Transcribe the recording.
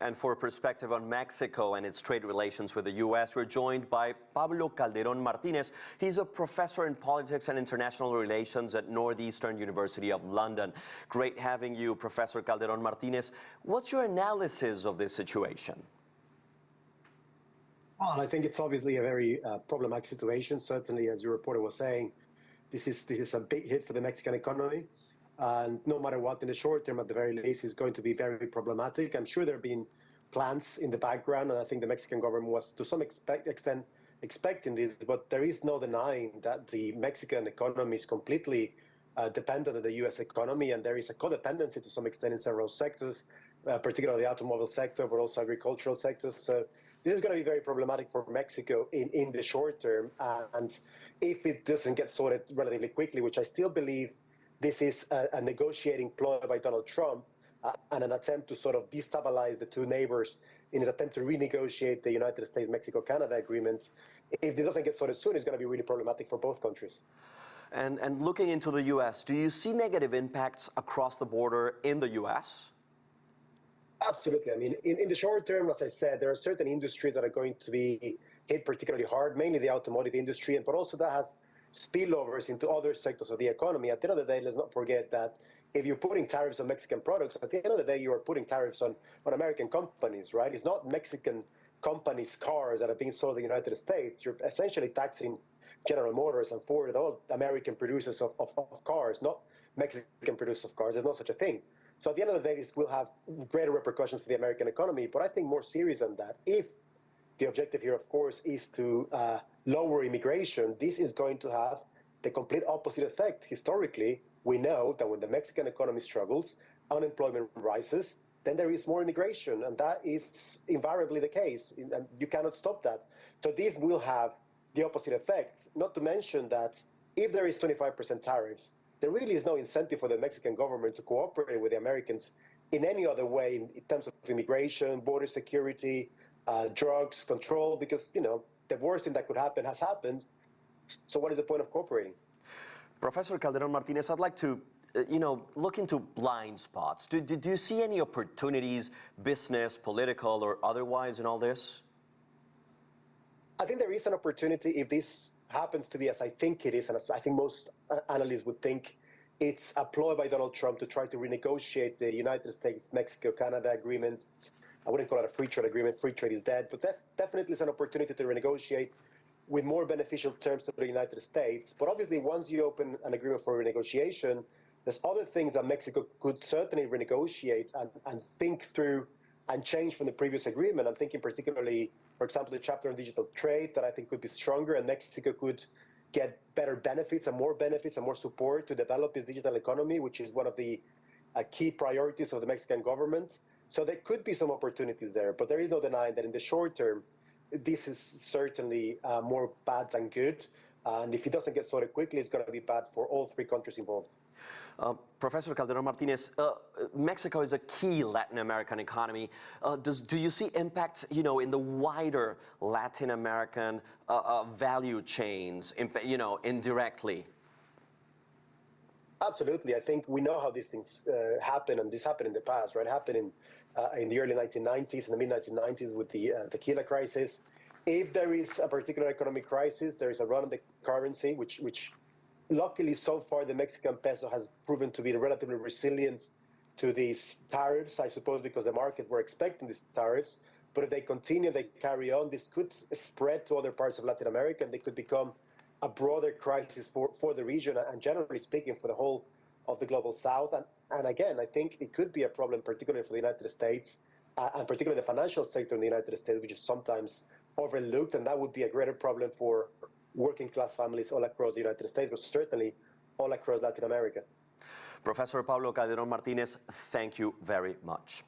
And for a perspective on Mexico and its trade relations with the U.S., we're joined by Pablo Calderon Martinez. He's a professor in politics and international relations at Northeastern University of London. Great having you, Professor Calderon Martinez. What's your analysis of this situation? Well, I think it's obviously a very problematic situation. Certainly, as your reporter was saying, this is a big hit for the Mexican economy. And no matter what, in the short term, at the very least, is going to be very problematic. I'm sure there have been plans in the background, and I think the Mexican government was to some extent expecting this, but there is no denying that the Mexican economy is completely dependent on the U.S. economy, and there is a codependency to some extent in several sectors, particularly the automobile sector, but also agricultural sectors. So this is going to be very problematic for Mexico in the short term, and if it doesn't get sorted relatively quickly, which I still believe this is a negotiating ploy by Donald Trump and an attempt to sort of destabilize the two neighbors in an attempt to renegotiate the United States-Mexico-Canada agreement. If this doesn't get sorted soon, it's going to be really problematic for both countries. And looking into the U.S., do you see negative impacts across the border in the U.S.? Absolutely. I mean, in the short term, as I said, there are certain industries that are going to be hit particularly hard, mainly the automotive industry, but also that has spillovers into other sectors of the economy. At the end of the day, let's not forget that if you're putting tariffs on Mexican products, at the end of the day, you are putting tariffs on American companies, right? It's not Mexican companies' cars that are being sold in the United States. You're essentially taxing General Motors and Ford, all American producers of cars, not Mexican producers of cars. There's no such a thing. So at the end of the day, this will have greater repercussions for the American economy. But I think more serious than that, if the objective here, of course, is to lower immigration, this is going to have the complete opposite effect. Historically, we know that when the Mexican economy struggles, unemployment rises, then there is more immigration, and that is invariably the case, and you cannot stop that. So this will have the opposite effect, not to mention that if there is 25% tariffs, there really is no incentive for the Mexican government to cooperate with the Americans in any other way in terms of immigration, border security, drugs control, because, you know, the worst thing that could happen has happened. So what is the point of cooperating? Professor Calderon Martinez, I'd like to, look into blind spots. Do you see any opportunities, business, political, or otherwise in all this? I think there is an opportunity if this happens to be as I think it is, and as I think most analysts would think, it's a ploy by Donald Trump to try to renegotiate the United States-Mexico-Canada agreement. I wouldn't call it a free trade agreement. Free trade is dead, but definitely is an opportunity to renegotiate with more beneficial terms to the United States. But obviously, once you open an agreement for renegotiation, there's other things that Mexico could certainly renegotiate and think through and change from the previous agreement. I'm thinking particularly, for example, the chapter on digital trade that I think could be stronger, and Mexico could get better benefits and more support to develop this digital economy, which is one of the key priorities of the Mexican government. So there could be some opportunities there, but there is no denying that in the short term, this is certainly more bad than good. And if it doesn't get sorted quickly, it's going to be bad for all three countries involved. Professor Calderon Martinez, Mexico is a key Latin American economy. Do you see impacts, in the wider Latin American value chains, indirectly? Absolutely. I think we know how these things happen, and this happened in the past, right? It happened in the early 1990s, in the mid-1990s with the tequila crisis. If there is a particular economic crisis, there is a run on the currency, which luckily so far the Mexican peso has proven to be relatively resilient to these tariffs, I suppose because the markets were expecting these tariffs. But if they continue, they carry on, this could spread to other parts of Latin America, and they could become a broader crisis for the region and generally speaking for the whole of the global south. And again, I think it could be a problem, particularly for the United States and particularly the financial sector in the United States, which is sometimes overlooked. And that would be a greater problem for working class families all across the United States, but certainly all across Latin America. Professor Pablo Calderon Martinez, thank you very much.